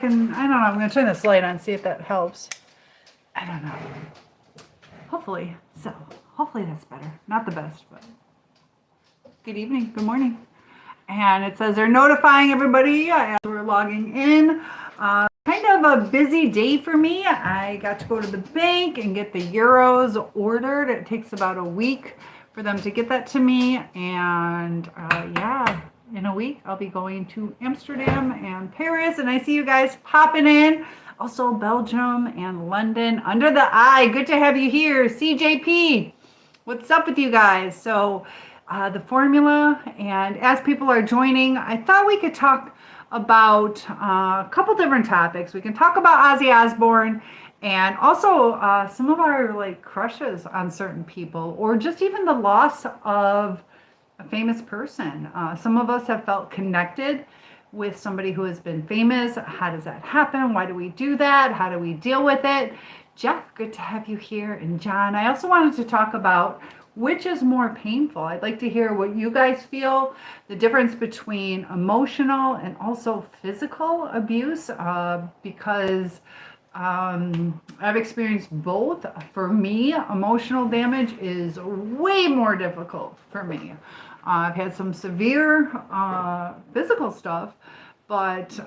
I don't know, I'm going to turn this light on, see if that helps. I don't know. Hopefully, hopefully that's better. Not the best, but good evening, good morning. And it says they're notifying everybody as we're logging in. Kind of a busy day for me. I got to go to the bank and get the euros ordered. It takes about a week for them to get that to me. And yeah, in a week I'll be going to Amsterdam and Paris. And I see you guys popping in. Also Belgium and London. Under the eye, good to have you here. CJP, what's up with you guys? So the formula, and as people are joining, I thought we could talk about a couple different topics. We can talk about Ozzy Osbourne and also some of our like crushes on certain people, or just even the loss of a famous person. Some of us have felt connected with somebody who has been famous. How does that happen? Why do we do that? How do we deal with it? Jeff, good to have you here. And John, I also wanted to talk about which is more painful. I'd like to hear what you guys feel, the difference between emotional and also physical abuse, because I've experienced both. For me, emotional damage is way more difficult for me. I've had some severe physical stuff, but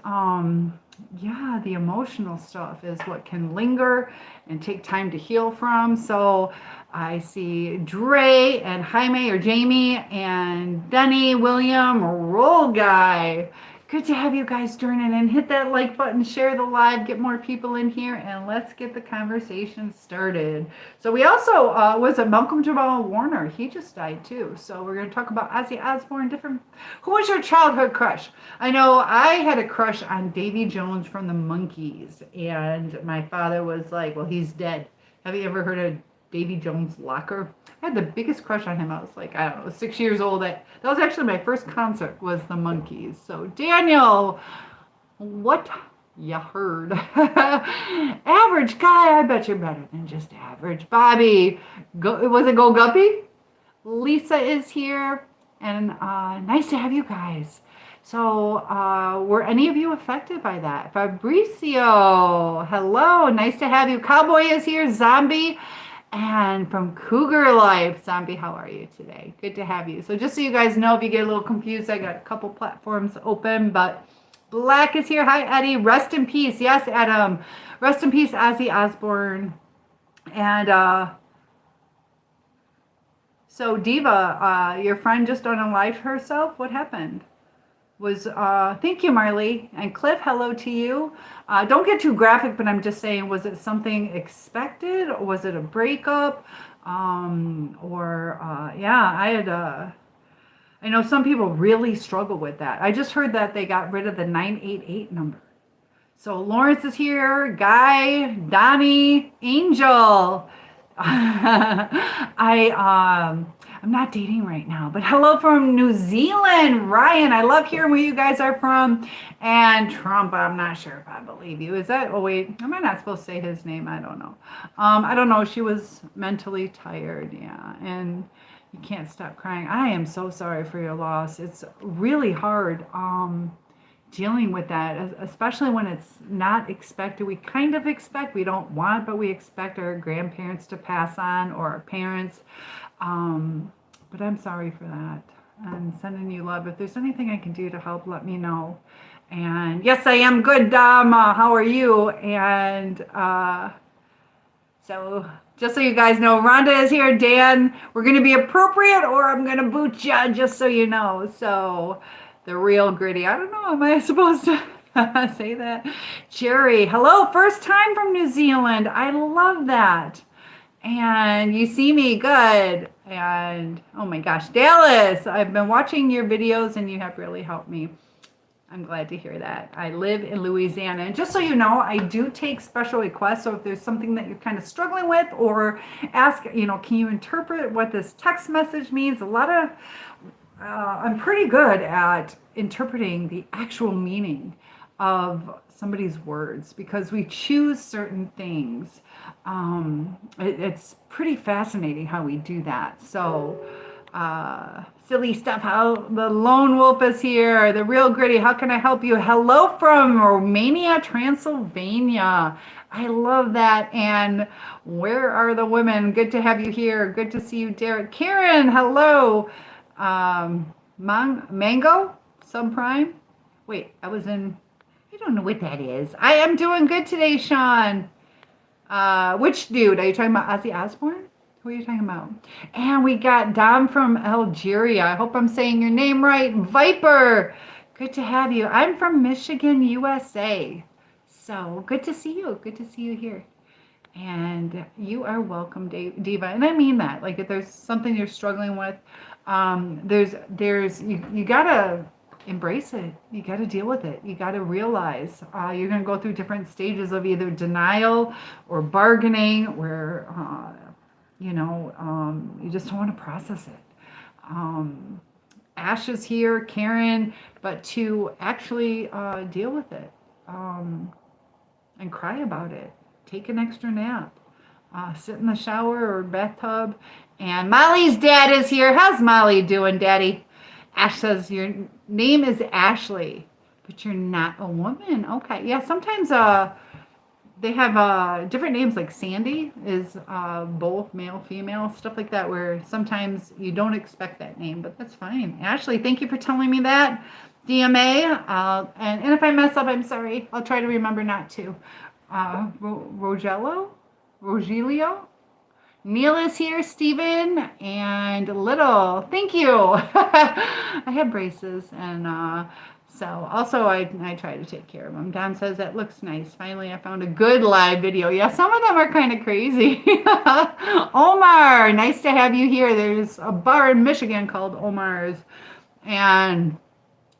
yeah, the emotional stuff is what can linger and take time to heal from. So I see Dre and Jaime or Jamie and Denny, William, Roll Guy. Good to have you guys joining in. Hit that like button, share the live, get more people in here, and let's get the conversation started. So we also, was it Malcolm Jamal Warner? He just died too. So we're going to talk about Ozzy Osbourne, who was your childhood crush? I know I had a crush on Davy Jones from the Monkees, and my father was like, well, he's dead. Have you ever heard of Davy Jones' Locker? I had the biggest crush on him. I was like, I don't know, 6 years old. That was actually my first concert, was the Monkees. So Daniel, what you heard? Average guy, I bet you're better than just average. Bobby, was it Go Guppy? Lisa is here, and nice to have you guys. So were any of you affected by that? Fabricio, hello, nice to have you. Cowboy is here, Zombie. And from Cougar Life, Zombie, how are you today? Good to have you. So just so you guys know, if you get a little confused, I got a couple platforms open, but Black is here. Hi, Eddie. Rest in peace. Yes, Adam. Rest in peace, Ozzy Osbourne. And so Diva, your friend just unalived herself. What happened? Thank you, Marley. And Cliff, hello to you. Don't get too graphic, but I'm just saying, was it something expected? Or was it a breakup? Yeah, I know some people really struggle with that. I just heard that they got rid of the 988 number. So Lawrence is here, Guy, Donnie, Angel. I'm not dating right now, but hello from New Zealand, Ryan. I love hearing where you guys are from. And Trump, I'm not sure if I believe you. Is that, oh wait, am I not supposed to say his name? I don't know. I don't know. She was mentally tired, yeah. And you can't stop crying. I am so sorry for your loss. It's really hard dealing with that, especially when it's not expected. We kind of expect, we don't want, but we expect our grandparents to pass on, or our parents. But I'm sorry for that. I'm sending you love. If there's anything I can do to help, let me know. And yes, I am good, Dom. How are you? And so just so you guys know, Rhonda is here. Dan, we're going to be appropriate or I'm going to boot you, just so you know. So the real gritty. I don't know. Am I supposed to say that? Jerry, hello. First time from New Zealand. I love that. And you see me good. And oh my gosh, Dallas, I've been watching your videos and you have really helped me. I'm glad to hear that. I live in Louisiana. And just so you know, I do take special requests. So if there's something that you're kind of struggling with, or ask, can you interpret what this text message means? I'm pretty good at interpreting the actual meaning of somebody's words, because we choose certain things. It's pretty fascinating how we do that. So silly stuff. How the lone wolf is here. The real gritty. How can I help you? Hello from Romania, Transylvania. I love that. And where are the women? Good to have you here. Good to see you, Derek. Karen, hello. Mango, subprime. Wait, I don't know what that is. I am doing good today, Sean. Which dude? Are you talking about Ozzy Osbourne? Who are you talking about? And we got Dom from Algeria. I hope I'm saying your name right. Viper, good to have you. I'm from Michigan, USA. So good to see you. Good to see you here. And you are welcome, Diva. And I mean that. Like if there's something you're struggling with, you gotta embrace it. You gotta deal with it. You gotta realize you're gonna go through different stages of either denial or bargaining, where you just don't want to process it. Ash is here, Karen, but to actually deal with it and cry about it. Take an extra nap. Sit in the shower or bathtub. And Molly's dad is here. How's Molly doing, Daddy? Ash says, your name is Ashley, but you're not a woman. Okay. Yeah, sometimes they have different names, like Sandy is both male, female, stuff like that, where sometimes you don't expect that name, but that's fine. Ashley, thank you for telling me that. DMA, and if I mess up, I'm sorry. I'll try to remember not to. Rogelio? Neil is here, Stephen, and Little. Thank you. I have braces, and so also I try to take care of them. Don says that looks nice. Finally, I found a good live video. Yeah, some of them are kind of crazy. Omar, nice to have you here. There's a bar in Michigan called Omar's, and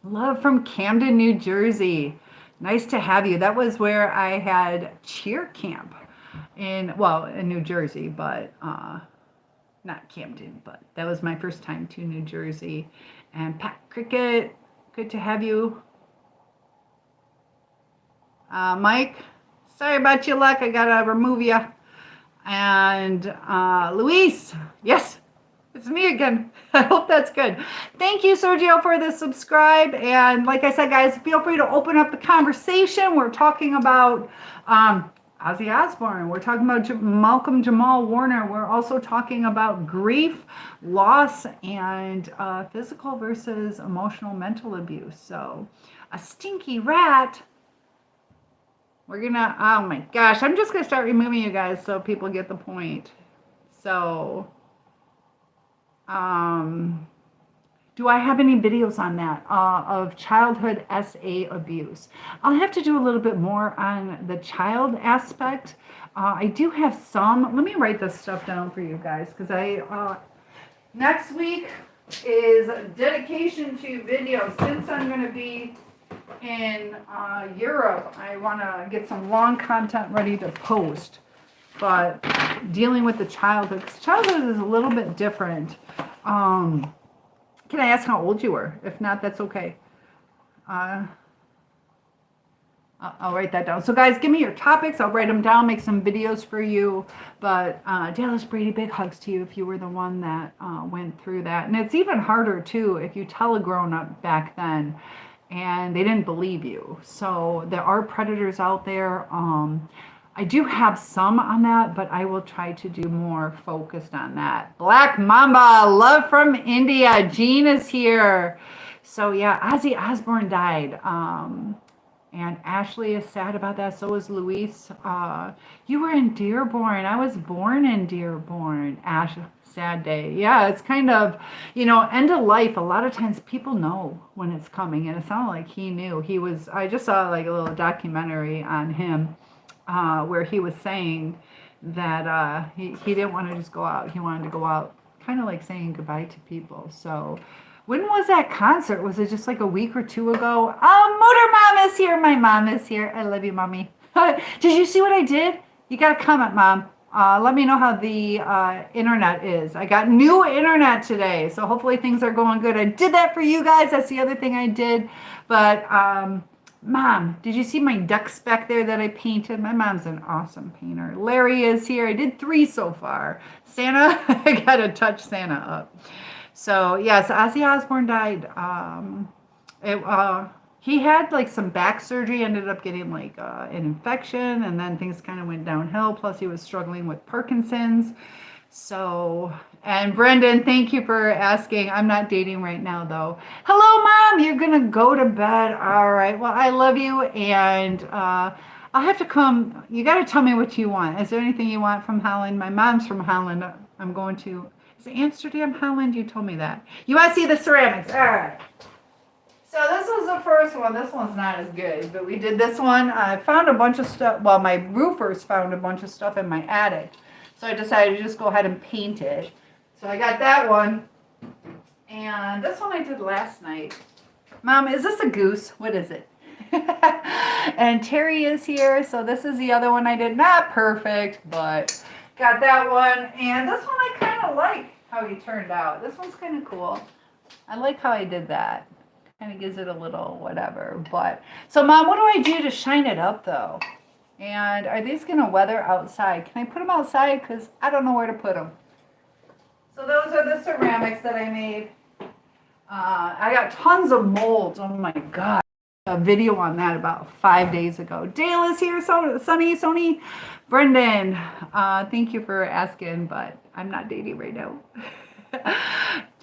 love from Camden, New Jersey. Nice to have you. That was where I had cheer camp in New Jersey, but not Camden, but that was my first time to New Jersey. And Pat Cricket, good to have you. Mike, sorry about your luck. I gotta remove you. And Luis, yes, it's me again. I hope that's good. Thank you, Sergio, for the subscribe. And like I said, guys, feel free to open up the conversation. We're talking about Ozzy Osbourne. We're talking about Malcolm Jamal Warner. We're also talking about grief, loss, and physical versus emotional mental abuse. So a stinky rat. We're gonna, oh my gosh, I'm just gonna start removing you guys so people get the point. So, do I have any videos on that, of childhood SA abuse? I'll have to do a little bit more on the child aspect. I do have some. Let me write this stuff down for you guys, because next week is dedication to videos. Since I'm going to be in Europe, I want to get some long content ready to post. But dealing with the childhood, 'cause childhood is a little bit different. Can I ask how old you were? If not, that's okay. I'll write that down. So guys, give me your topics. I'll write them down, make some videos for you. But Dallas Brady, big hugs to you if you were the one that went through that. And it's even harder too if you tell a grown-up back then and they didn't believe you. So there are predators out there. I do have some on that, but I will try to do more focused on that. Black Mamba, love from India. Jean is here. So yeah, Ozzy Osbourne died. And Ashley is sad about that. So is Luis. You were in Dearborn. I was born in Dearborn. Ash, sad day. Yeah, it's kind of, end of life. A lot of times people know when it's coming. And it sounded like he knew. I just saw like a little documentary on him. Where he was saying that he didn't want to just go out. He wanted to go out kind of like saying goodbye to people. So when was that concert? Was it just like a week or two ago? Motor Mom is here. My mom is here. I love you, Mommy. Did you see what I did? You got to comment, Mom. Let me know how the internet is. I got new internet today. So hopefully things are going good. I did that for you guys. That's the other thing I did. But Mom, did you see my ducks back there that I painted? My mom's an awesome painter. Larry is here. I did 3 so far. Santa, I got to touch Santa up. So yes, Ozzy Osbourne died. It, he had like some back surgery, ended up getting like an infection, and then things kind of went downhill. Plus, he was struggling with Parkinson's. So, and Brendan, thank you for asking. I'm not dating right now, though. Hello, Mom. You're gonna go to bed. All right. Well, I love you, and I'll have to come. You got to tell me what you want. Is there anything you want from Holland? My mom's from Holland. I'm going to. Is it Amsterdam, Holland? You told me that. You want to see the ceramics? All right. So this was the first one. This one's not as good, but we did this one. I found a bunch of stuff. Well, my roofers found a bunch of stuff in my attic. So I decided to just go ahead and paint it. So I got that one. And this one I did last night. Mom, is this a goose? What is it? And Terry is here. So this is the other one I did. Not perfect, but got that one. And this one I kind of like how he turned out. This one's kind of cool. I like how I did that. Kind of gives it a little whatever. But so Mom, what do I do to shine it up though? And are these going to weather outside? Can I put them outside? Because I don't know where to put them. So those are the ceramics that I made. I got tons of molds. Oh my God. A video on that about 5 days ago. Dale is here. Sonny. Brendan, thank you for asking, but I'm not dating right now.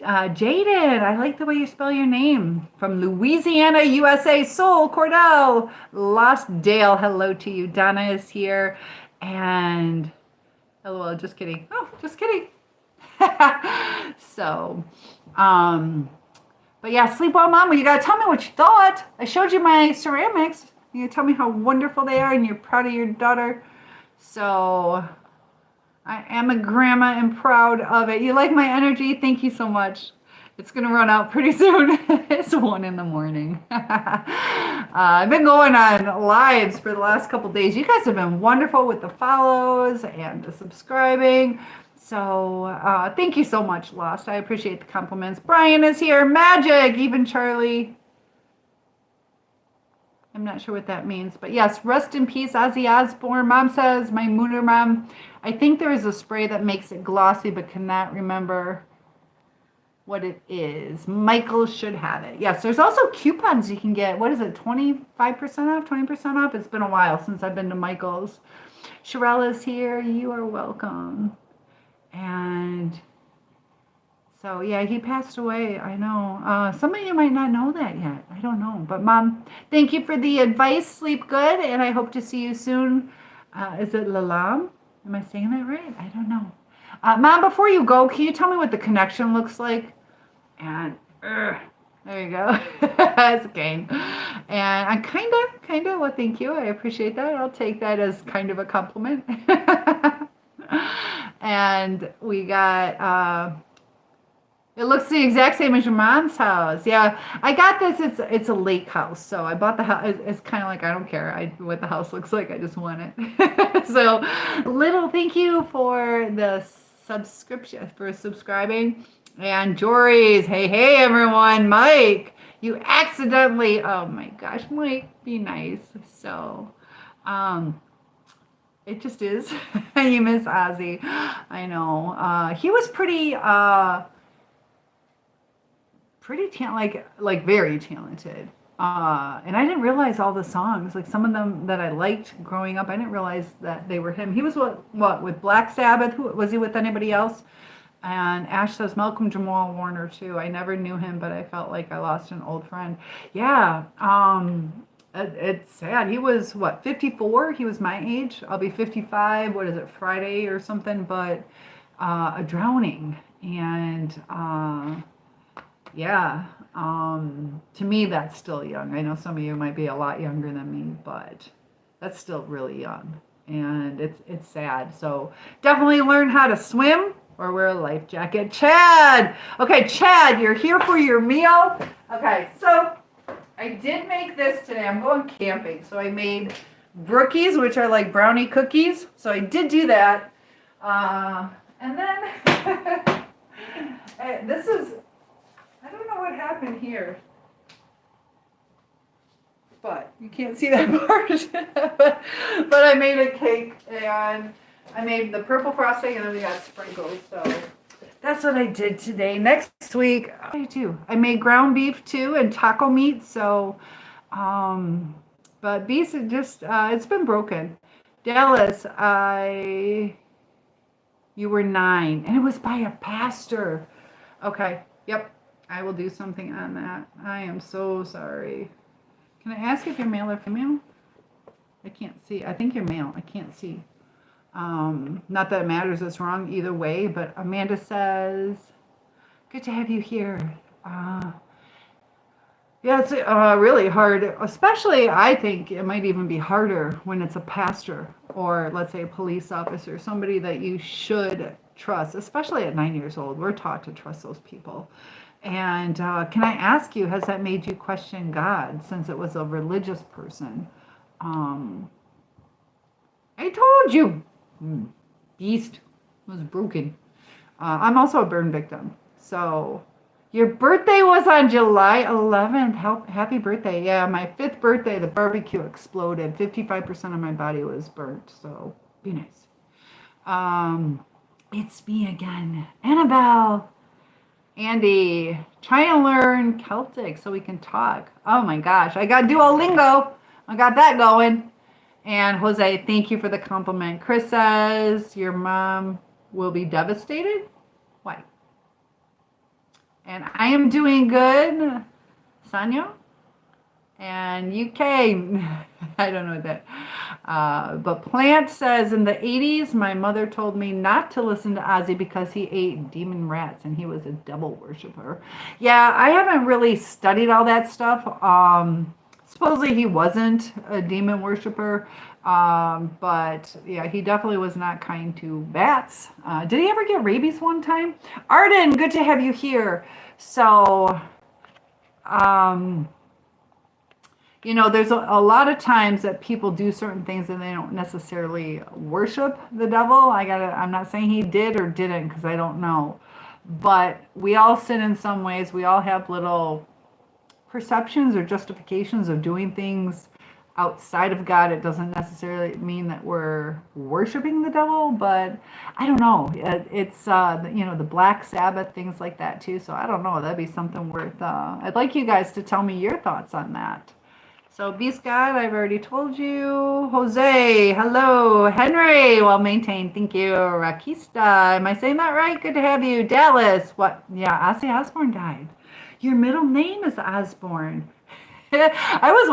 Jaden, I like the way you spell your name. From Louisiana, USA. Soul, Cordell, Lost Dale, hello to you. Donna is here. And, LOL, just kidding. Oh, just kidding. So, but yeah, sleep well, Mom. Well, you got to tell me what you thought. I showed you my ceramics. You tell me how wonderful they are and you're proud of your daughter. So I am a grandma and proud of it. You like my energy? Thank you so much. It's going to run out pretty soon. It's 1 a.m. I've been going on lives for the last couple days. You guys have been wonderful with the follows and the subscribing. So thank you so much, Lost. I appreciate the compliments. Brian is here. Magic. Even Charlie. I'm not sure what that means. But yes, rest in peace, Ozzy Osbourne. Mom says, my Mooner Mom, I think there is a spray that makes it glossy, but cannot remember what it is. Michael should have it. Yes, there's also coupons you can get. What is it, 25% off, 20% off? It's been a while since I've been to Michael's. Sherelle is here. You are welcome. And so, yeah, he passed away. I know. Some of you might not know that yet. I don't know. But, Mom, thank you for the advice. Sleep good, and I hope to see you soon. Is it Lalam? Am I saying that right? I don't know. Mom, before you go, can you tell me what the connection looks like? And there you go. That's okay. And I kind of, well, thank you. I appreciate that. I'll take that as kind of a compliment. And we got, it looks the exact same as your mom's house. Yeah, I got this. It's a lake house. So I bought the house. It's kind of like, I don't care what the house looks like. I just want it. So thank you for the subscription, for subscribing. And Jory's, hey, everyone. Mike, you accidentally, oh my gosh, Mike, be nice. So, it just is. You miss Ozzy. I know. He was pretty very talented. And I didn't realize all the songs, like some of them that I liked growing up, I didn't realize that they were him. He was what with Black Sabbath? Who was he with? Anybody else? And Ash says Malcolm Jamal Warner too. I never knew him, but I felt like I lost an old friend. Yeah. It's sad. He was 54? He was my age. I'll be 55. What is it, Friday or something? But a drowning. And yeah, to me that's still young. I know some of you might be a lot younger than me, but that's still really young. And it's sad. So definitely learn how to swim or wear a life jacket. Chad! Okay, Chad, you're here for your meal. Okay, so I did make this today. I'm going camping. So I made brookies, which are like brownie cookies. So I did do that. And then this is, I don't know what happened here. But you can't see that part. but I made a cake and I made the purple frosting and then we got sprinkles. So that's what I did today. Next week, what did I do? I made ground beef too and taco meat. So, um, but beef is just, it's been broken. Dallas, you were 9 and it was by a pastor. Okay. Yep. I will do something on that. I am so sorry. Can I ask if you're male or female? I can't see. I think you're male. I can't see. Not that it matters. It's wrong either way. But Amanda says, good to have you here. Yeah, it's really hard. Especially, I think it might even be harder when it's a pastor or, let's say, a police officer, somebody that you should trust, especially at 9 years old. We're taught to trust those people. And can I ask you, has that made you question God since it was a religious person? I told you, beast was broken. I'm also a burn victim. So your birthday was on July 11th. Happy birthday. Yeah, my 5th birthday, the barbecue exploded. 55% of my body was burnt. So be nice. It's me again, Annabelle. Andy, try and learn Celtic so we can talk. Oh my gosh, I got Duolingo. I got that going. And Jose, thank you for the compliment. Chris says your mom will be devastated. Why? And I am doing good, Sanyo. And UK, I don't know what that. But Plant says in the 80s, my mother told me not to listen to Ozzy because he ate demon rats and he was a devil worshiper. Yeah, I haven't really studied all that stuff. Supposedly he wasn't a demon worshiper, but yeah, he definitely was not kind to bats. Did he ever get rabies one time? Arden, good to have you here. So, you know, there's a lot of times that people do certain things and they don't necessarily worship the devil. I'm not saying he did or didn't because I don't know. But we all sin in some ways. We all have little perceptions or justifications of doing things outside of God. It doesn't necessarily mean that we're worshiping the devil, but I don't know. It's, you know, the Black Sabbath, things like that too. So I don't know. That'd be something worth, I'd like you guys to tell me your thoughts on that. So, Beast God, I've already told you. Jose, hello. Henry, well maintained. Thank you. Rakista, am I saying that right? Good to have you. Dallas, what? Yeah, Ozzy Osbourne died. Your middle name is Osbourne. I was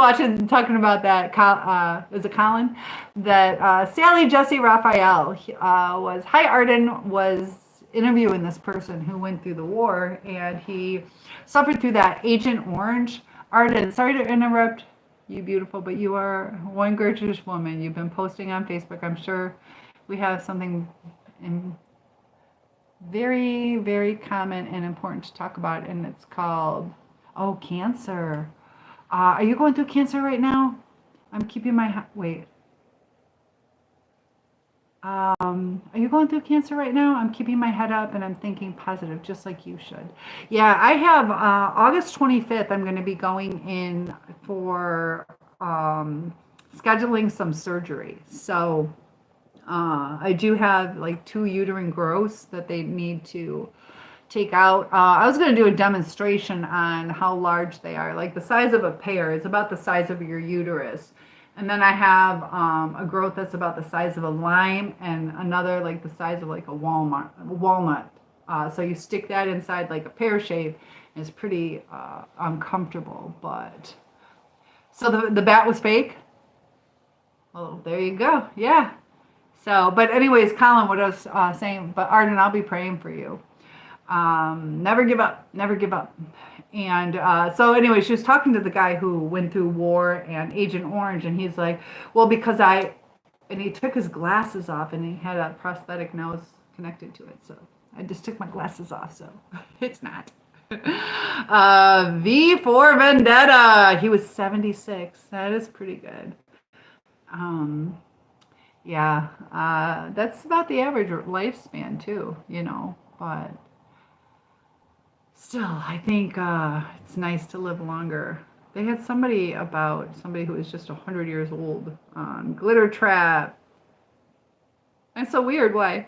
talking about that. Is it Colin? That Sally Jesse Raphael hi, Arden, was interviewing this person who went through the war and he suffered through that Agent Orange. Arden, sorry to interrupt you, beautiful, but you are one gorgeous woman. You've been posting on Facebook. I'm sure we have something very, very common and important to talk about, and it's called, cancer. Are you going through cancer right now? I'm keeping my, wait. Are you going through cancer right now? I'm keeping my head up and I'm thinking positive, just like you should. Yeah, I have August 25th, I'm going to be going in for scheduling some surgery. So I do have like 2 uterine growths that they need to take out. I was going to do a demonstration on how large they are, like the size of a pear. It's about the size of your uterus. And then I have a growth that's about the size of a lime and another like the size of like a walnut. So you stick that inside like a pear shape. And it's pretty uncomfortable. But so the bat was fake. Well, there you go. Yeah. So, but anyways, Colin, what I was saying, but Arden, I'll be praying for you. Never give up. Never give up. And so anyway, she was talking to the guy who went through war and Agent Orange, and he's like, well, because and he took his glasses off and he had a prosthetic nose connected to it. So I just took my glasses off, so it's not. V for Vendetta. He was 76. That is pretty good. Yeah, that's about the average lifespan too, you know, but still, I think it's nice to live longer. They had somebody who was just 100 years old on Glitter Trap. It's so weird. Why?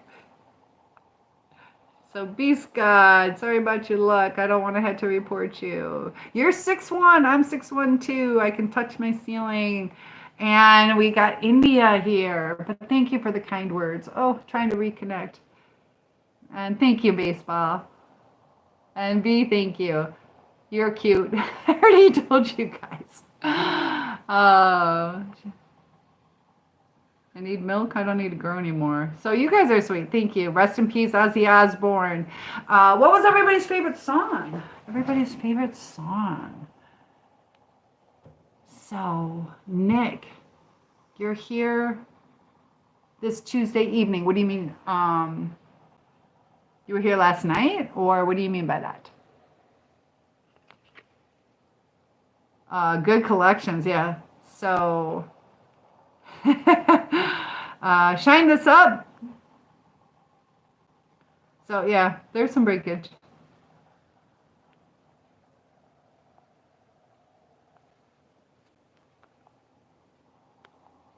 So Beast God, sorry about your luck. I don't want to have to report you. You're 6'1", I'm 6'1" too. I can touch my ceiling. And we got India here. But thank you for the kind words. Oh, trying to reconnect. And thank you, baseball. And B, thank you. You're cute. I already told you guys. I need milk. I don't need to grow anymore. So you guys are sweet. Thank you. Rest in peace, Ozzy Osbourne. What was everybody's favorite song? Everybody's favorite song. So, Nick, you're here this Tuesday evening. What do you mean? You were here last night? Or what do you mean by that? Good collections, yeah. So, shine this up. So, yeah, there's some breakage.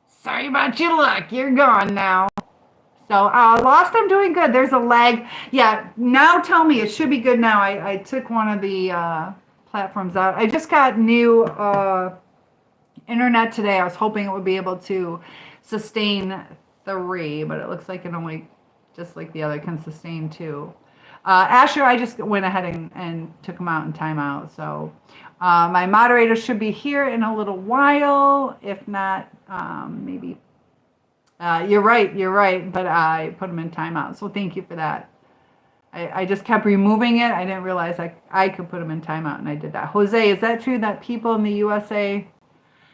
Sorry about your luck. You're gone now. So, Lost, I'm doing good. There's a lag. Yeah, now tell me. It should be good now. I took one of the platforms out. I just got new internet today. I was hoping it would be able to sustain 3, but it looks like it only, just like the other, can sustain 2. Asher, I just went ahead and took him out in timeout. So my moderator should be here in a little while. If not, maybe. You're right. But I put him in timeout. So thank you for that. I just kept removing it. I didn't realize I could put him in timeout, and I did that. Jose, is that true that people in the USA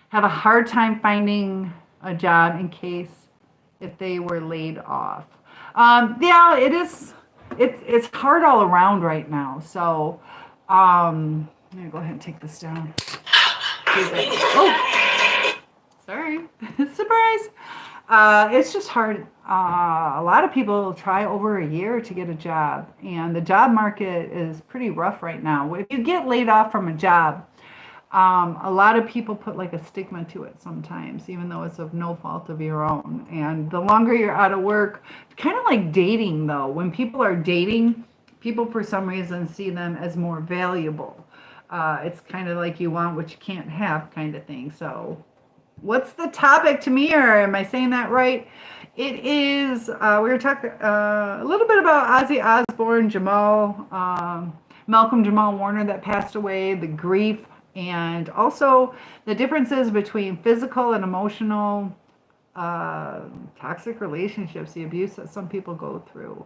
have a hard time finding a job in case if they were laid off? Yeah, it is. It's hard all around right now. So I'm gonna go ahead and take this down. Oh, sorry, surprise. It's just hard. A lot of people try over a year to get a job, and the job market is pretty rough right now. If you get laid off from a job, a lot of people put like a stigma to it sometimes, even though it's of no fault of your own. And the longer you're out of work, kind of like dating though, when people are dating, people for some reason see them as more valuable. It's kind of like you want what you can't have kind of thing. So what's the topic to me, or am I saying that right? It is, we were talking a little bit about Ozzy Osbourne, Malcolm Jamal Warner that passed away, the grief, and also the differences between physical and emotional toxic relationships, the abuse that some people go through,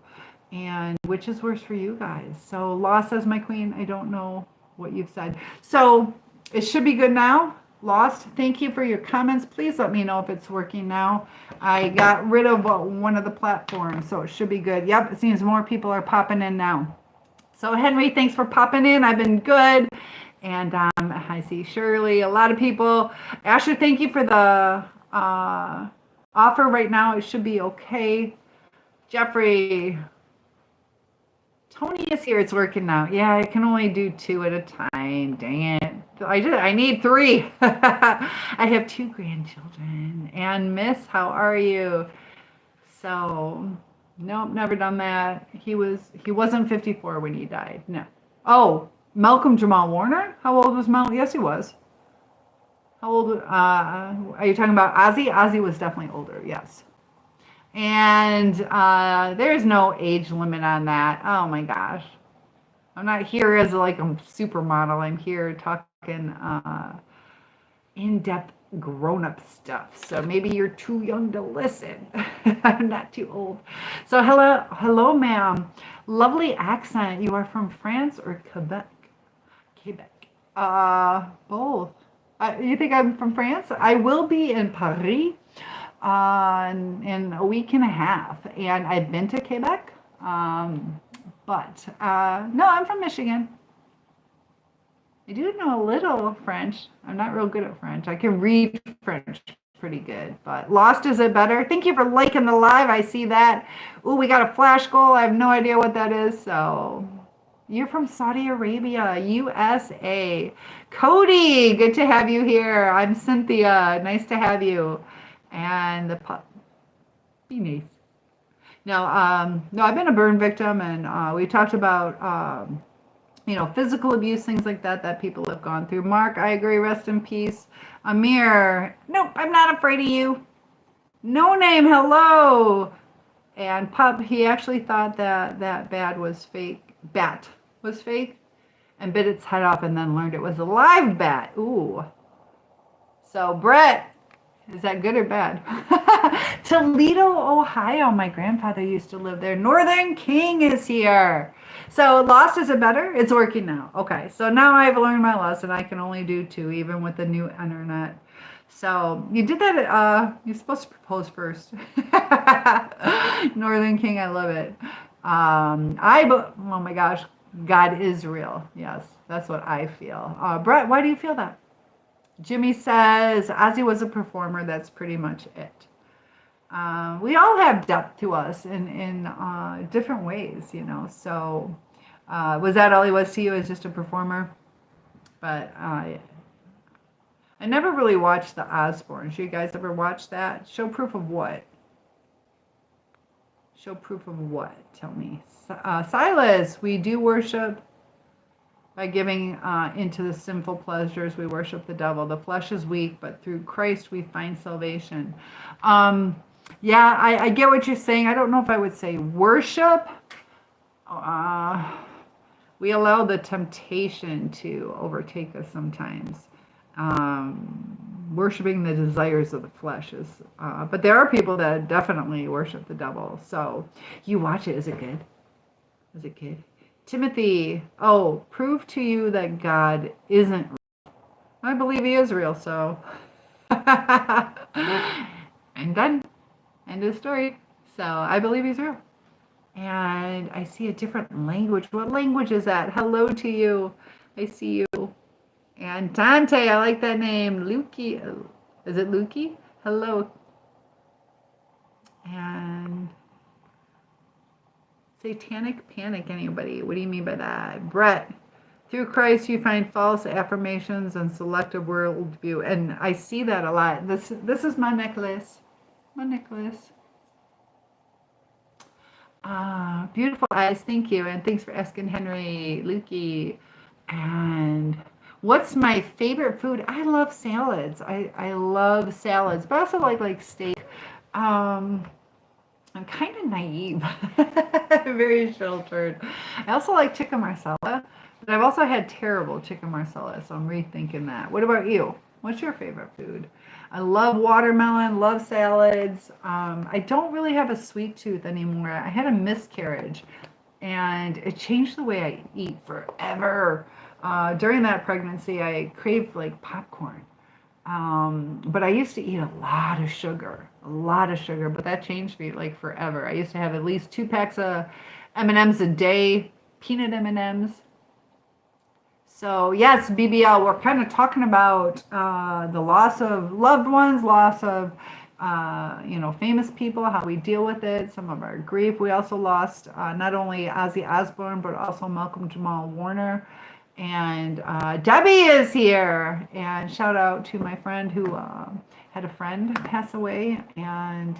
and which is worse for you guys. So Lost, says my queen, I don't know what you've said. So it should be good now. Lost, thank you for your comments. Please let me know if it's working now. I got rid of one of the platforms, so it should be good. Yep, it seems more people are popping in now. So Henry, thanks for popping in. I've been good. And I see Shirley, a lot of people. Asher, thank you for the offer right now. It should be okay. Jeffrey, Tony is here. It's working now. Yeah, I can only do 2 at a time. Dang it. I need 3. I have 2 grandchildren. And Miss, how are you? So, nope, never done that. He wasn't 54 when he died. No. Oh, Malcolm Jamal Warner? How old was Malcolm? Yes, he was. How old? Are you talking about Ozzy? Ozzy was definitely older. Yes. And there's no age limit on that. Oh my gosh. I'm not here as like a supermodel. I'm here talking in-depth grown-up stuff. So maybe you're too young to listen. I'm not too old. So hello, ma'am. Lovely accent. You are from France or Quebec? Quebec. Both. You think I'm from France? I will be in Paris in a week and a half, and I've been to Quebec. But no, I'm from Michigan. I do know a little French. I'm not real good at French. I can read French pretty good, but Lost, is it better? Thank you for liking the live. I see that. Ooh, we got a flash goal. I have no idea what that is. So you're from Saudi Arabia, USA. Cody, good to have you here. I'm Cynthia. Nice to have you. And the pup. Be nice. No, I've been a burn victim, and we talked about, physical abuse, things like that people have gone through. Mark, I agree. Rest in peace. Amir, nope, I'm not afraid of you. No name, hello. And Pup, he actually thought that bat was fake. Bat was fake, and bit its head off, and then learned it was a live bat. Ooh. So Brett, is that good or bad? Toledo, Ohio. My grandfather used to live there. Northern King is here. So lost, is it better? It's working now. Okay. So now I've learned my lesson. I can only do 2, even with the new internet. So you did that. You're supposed to propose first. Northern King, I love it. Oh my gosh, God is real. Yes, that's what I feel. Brett, why do you feel that? Jimmy says Ozzy was a performer. That's pretty much it. We all have depth to us in different ways, So was that all he was to you, as just a performer? But I never really watched the Osbournes. You guys ever watch that? Show proof of what? Show proof of what? Tell me. Silas, we do worship by giving into the sinful pleasures. We worship the devil. The flesh is weak, but through Christ we find salvation. Yeah, I get what you're saying. I don't know if I would say worship. We allow the temptation to overtake us sometimes. Worshiping the desires of the flesh is, but there are people that definitely worship the devil. So you watch it. Is it good? Is it good? Timothy, prove to you that God isn't real. I believe he is real, so I'm done. End of story. So I believe he's real. And I see a different language. What language is that? Hello to you. I see you. And Dante, I like that name. Lukey. Is it Lukey? Hello. And satanic panic, anybody? What do you mean by that? Brett, through Christ you find false affirmations and selective worldview. And I see that a lot. This is my necklace. My necklace. Beautiful eyes. Thank you. And thanks for asking, Henry, Lukey. And what's my favorite food? I love salads. I love salads, but I also like steak. I'm kind of naive. Very sheltered. I also like chicken marsala, but I've also had terrible chicken marsala, so I'm rethinking that. What about you? What's your favorite food? I love watermelon, love salads. I don't really have a sweet tooth anymore. I had a miscarriage, and it changed the way I eat forever. During that pregnancy, I craved like popcorn. But I used to eat a lot of sugar, but that changed me like forever. I used to have at least 2 packs of M&Ms a day, peanut M&Ms. So yes, BBL, we're kind of talking about the loss of loved ones, loss of, famous people, how we deal with it, some of our grief. We also lost not only Ozzy Osbourne, but also Malcolm Jamal Warner. And Debbie is here. And shout out to my friend who had a friend pass away. And,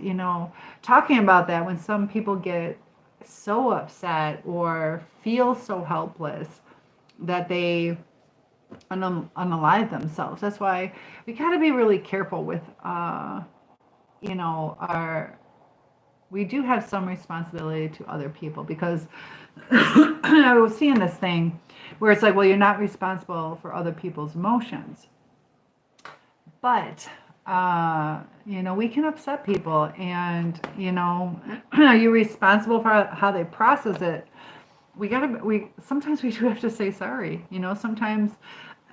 talking about that, when some people get so upset or feel so helpless that they unalive themselves. That's why we got to be really careful with, we do have some responsibility to other people, because I was seeing this thing where it's like, well, you're not responsible for other people's emotions. But, we can upset people, and, are you responsible for how they process it? Sometimes we do have to say sorry. Sometimes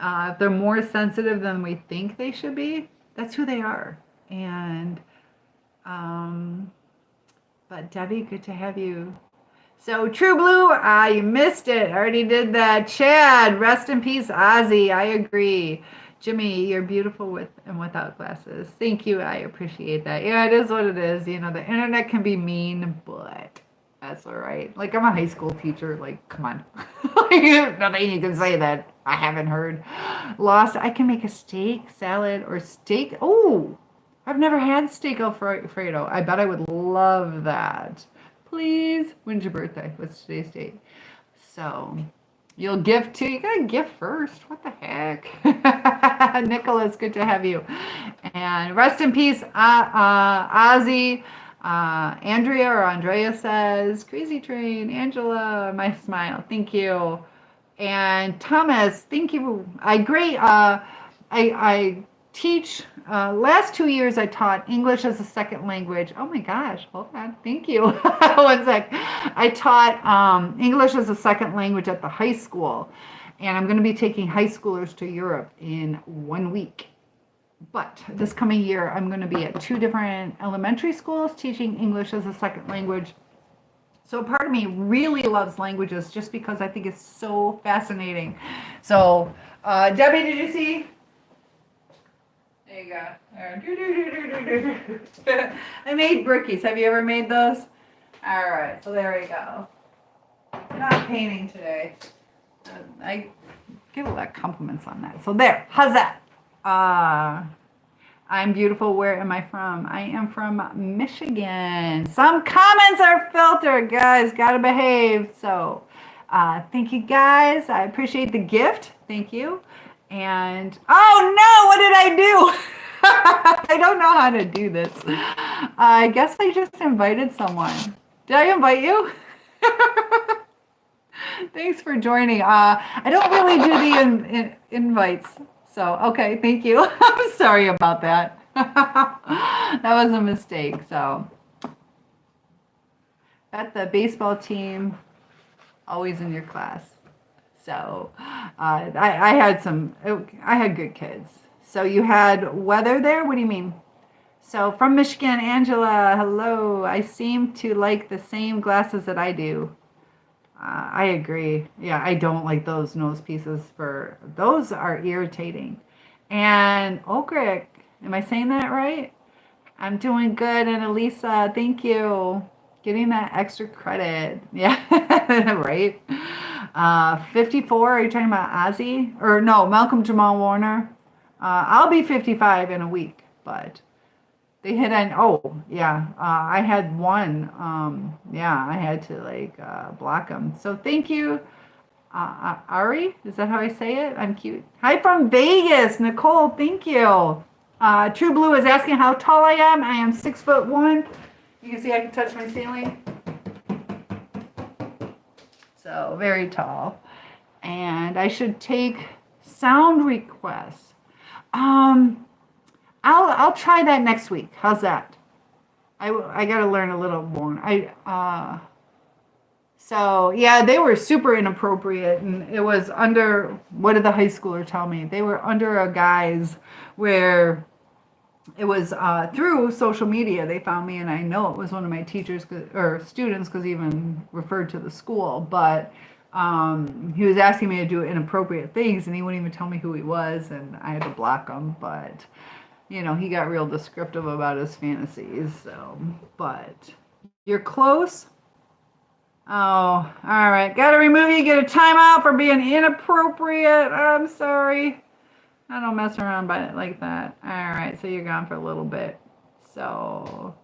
if they're more sensitive than we think they should be, that's who they are. And, but Debbie, good to have you. So True Blue, you missed it. I already did that. Chad, rest in peace, Ozzy. I agree. Jimmy, you're beautiful with and without glasses. Thank you. I appreciate that. Yeah, it is what it is. The internet can be mean, but that's all right. Like, I'm a high school teacher. Like, come on. Nothing you can say that I haven't heard. Lost. I can make a steak, salad, or steak. Oh, I've never had steak Alfredo. I bet I would love that. Please. When's your birthday? What's today's date? So you'll gift too. You gotta gift first. What the heck? Nicholas, good to have you. And rest in peace, Ozzy. Andrea or Andrea says, Crazy Train. Angela, my smile. Thank you. And Thomas, thank you. I teach, last 2 years I taught English as a second language. Oh my gosh, hold on, thank you. One sec. I taught English as a second language at the high school, and I'm going to be taking high schoolers to Europe in 1 week. But this coming year, I'm going to be at 2 different elementary schools teaching English as a second language. So part of me really loves languages just because I think it's so fascinating. So, Debbie, did you see? There you go. I made brickies. Have you ever made those? All right, so there we go. I'm not painting today. I give a lot of compliments on that. So there, how's that? I'm beautiful. Where am I from? I am from Michigan. Some comments are filtered, guys. Gotta behave. So, thank you, guys. I appreciate the gift. Thank you. And oh no, what did I do? I don't know how to do this. I guess I just invited someone. Did I invite you? Thanks for joining. I don't really do the invites. So, okay, thank you. I'm sorry about that. That was a mistake. So, at the baseball team, always in your class. So, I had good kids. So you had weather there? What do you mean? So from Michigan, Angela, hello. I seem to like the same glasses that I do. I agree. Yeah, I don't like those nose pieces those are irritating. And Okrik, am I saying that right? I'm doing good. And Elisa, thank you. Getting that extra credit. Yeah, right. 54, are you talking about Ozzy? Or no, Malcolm Jamal Warner. I'll be 55 in a week, but they hit an, oh, yeah, I had one. Yeah, I had to block them. So thank you, Ari. Is that how I say it? I'm cute. Hi from Vegas, Nicole. Thank you. True Blue is asking how tall I am. I am 6'1". You can see I can touch my ceiling. So very tall. And I should take sound requests. I'll try that next week. How's that? I got to learn a little more. So yeah, they were super inappropriate, and it was under, what did the high schooler tell me? They were under a guise where it was through social media. They found me, and I know it was one of my teachers or students because he even referred to the school. But he was asking me to do inappropriate things, and he wouldn't even tell me who he was, and I had to block him. But you know, he got real descriptive about his fantasies. So, but you're close. Oh, all right. Got to remove you. Get a timeout for being inappropriate. I'm sorry. I don't mess around by it like that. All right, so you're gone for a little bit. So,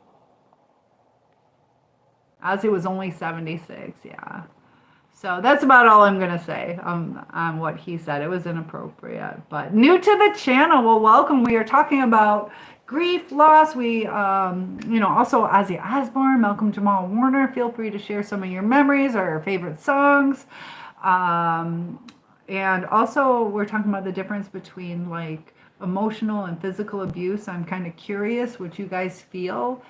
Ozzy was only 76, yeah. So that's about all I'm going to say on what he said. It was inappropriate. But new to the channel, well, welcome. We are talking about grief, loss. We, also Ozzy Osbourne, Malcolm Jamal Warner. Feel free to share some of your memories or your favorite songs. And also, we're talking about the difference between like emotional and physical abuse. I'm kind of curious what you guys feel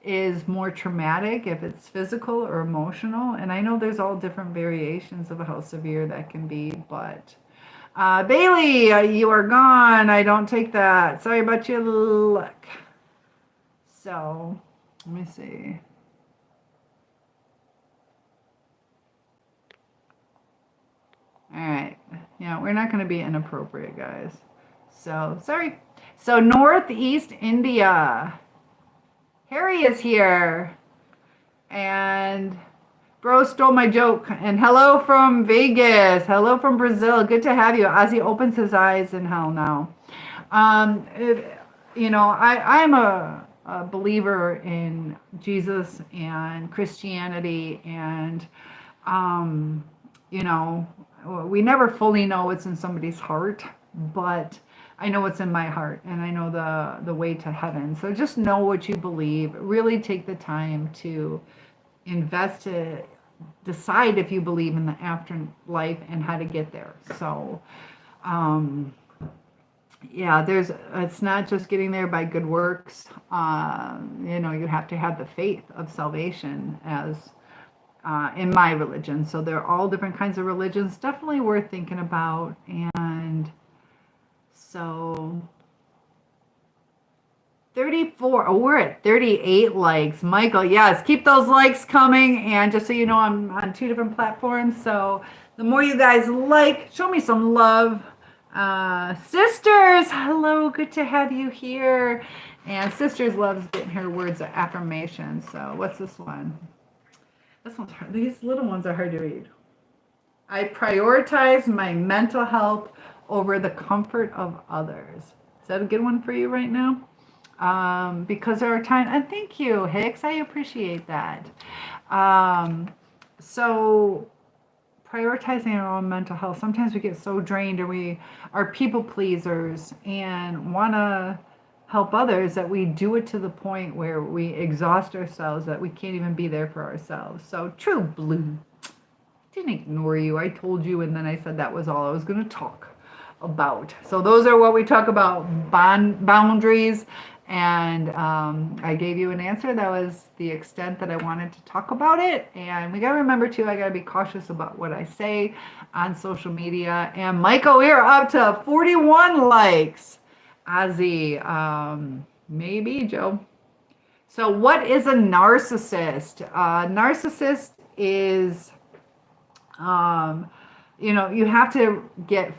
is more traumatic, if it's physical or emotional. And I know there's all different variations of how severe that can be. But Bailey, you are gone. I don't take that. Sorry about your luck. So let me see. All right. Yeah, we're not going to be inappropriate, guys. So, sorry. So, Northeast India. Harry is here. And bro stole my joke. And hello from Vegas. Hello from Brazil. Good to have you. Ozzy opens his eyes in hell now. I'm a a believer in Jesus and Christianity, and you know, we never fully know what's in somebody's heart, but I know what's in my heart, and I know the way to heaven. So just know what you believe. Really take the time to invest, to decide if you believe in the afterlife and how to get there. So yeah, it's not just getting there by good works. You know, you have to have the faith of salvation, as in my religion. So there are all different kinds of religions, definitely worth thinking about. And so 34, oh, we're at 38 likes. Michael, yes, keep those likes coming. And just so you know, I'm on 2 different platforms. So the more you guys like, show me some love. Sisters, hello, good to have you here. And Sisters loves getting her words of affirmation. So what's this one? This one's hard. These little ones are hard to read. I prioritize my mental health over the comfort of others. Is that a good one for you right now? Because there are times, and thank you, Hicks, I appreciate that. So prioritizing our own mental health. Sometimes we get so drained, or we are people pleasers and want to help others, that we do it to the point where we exhaust ourselves, that we can't even be there for ourselves. So true blue. Didn't ignore you. I told you, and then I said that was all I was going to talk about. So those are what we talk about, boundaries. And I gave you an answer. That was the extent that I wanted to talk about it. And we got to remember, too, I got to be cautious about what I say on social media. And Michael, we're up to 41 likes. Ozzy, maybe, Joe. So what is a narcissist? Narcissist is, you know, you have to get